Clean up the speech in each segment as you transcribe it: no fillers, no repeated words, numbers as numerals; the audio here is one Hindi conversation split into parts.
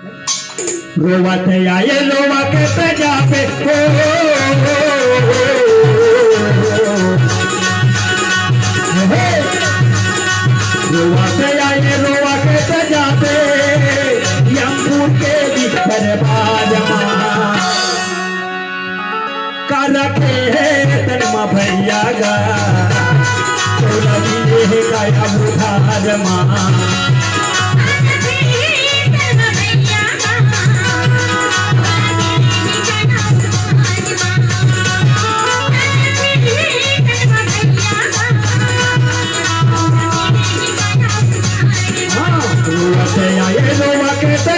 रोवत आए लोवा के तजा पे रोवत आए लोवा के तजा पे यमपुर के बिस्तर बाजमा काला के तनमा भैया गा तो लगी गाया बुधार माँ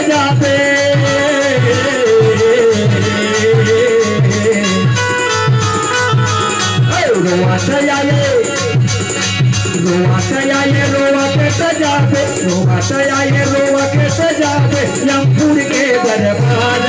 जाते रोवा के सजाते यमपुर के दरबार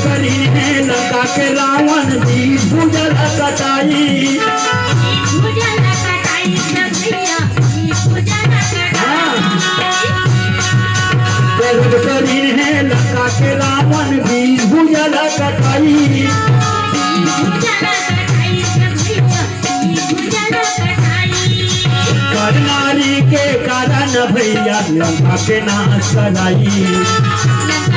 भैया के रावण जी भुजल कटाई गर्भ शरीर है लंका के रावण जी भुजल कटाई करनारी के कारण भैया लंका के नाश कराई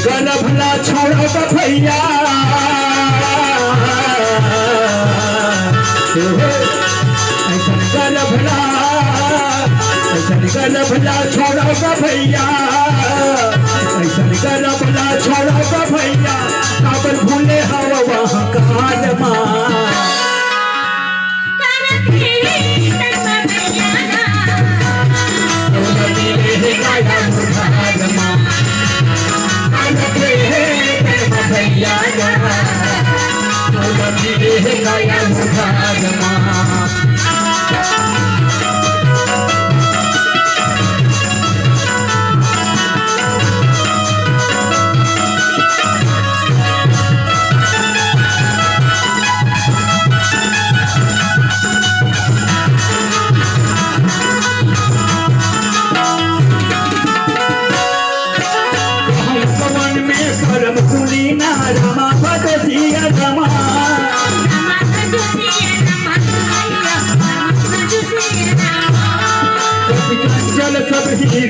गल भला छोड़ो का भैया गल भला छोड़ो का भैया गल भला छोड़ो का भैया काबल भूले हवा वहाँ काल माँ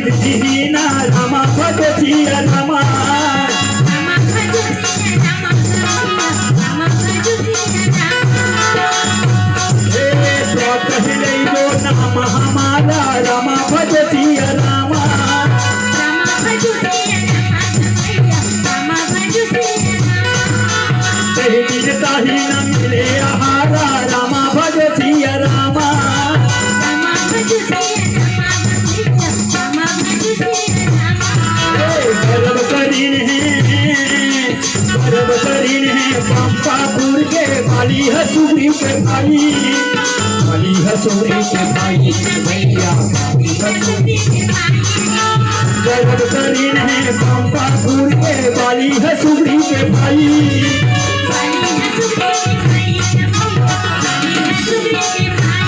सब जीना रमा भजिया रमा नाम हमारा रमा भजिया रमा कहीं मिलता ही न मिले आहारा रमा भजिया रमा पंपापुर के बाली हसूरी के भाई बाली हसूरी के भाई भैया गर्व करीन है पंपापुर के बाली हसूरी के भाई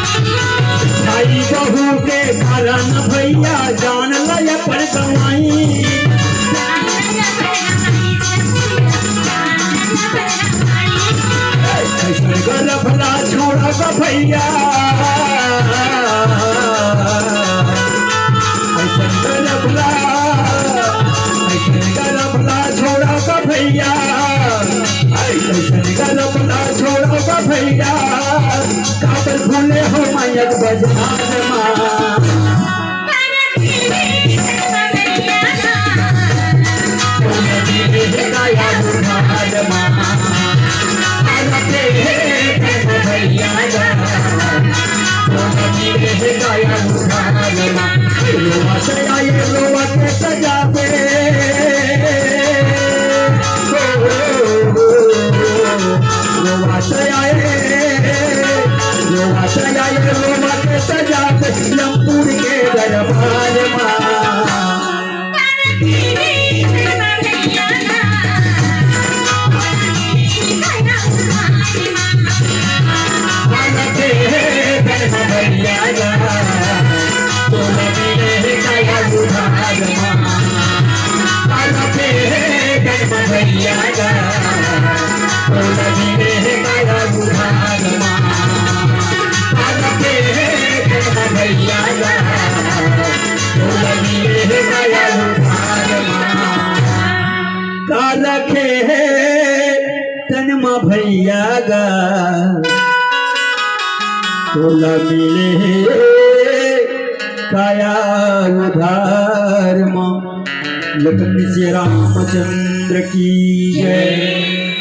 भाई बहू के कारण भैया जान लय पर कमाई गल भला छोड़ा का भैया गल भला छोड़ा का भैया गल भला छोड़ा का भैया काबल भूले हो मैयत बाजार माँ गाया उधार मारते भैया गाया उधार लोहा से आए लोहा के सजा पे लोहा से आए लोहा के सजा पे लमपुर के दरबार रखे तनमा भैया गा तोला मिले काया उधार मां। लखन श्री रामचंद्र की जय।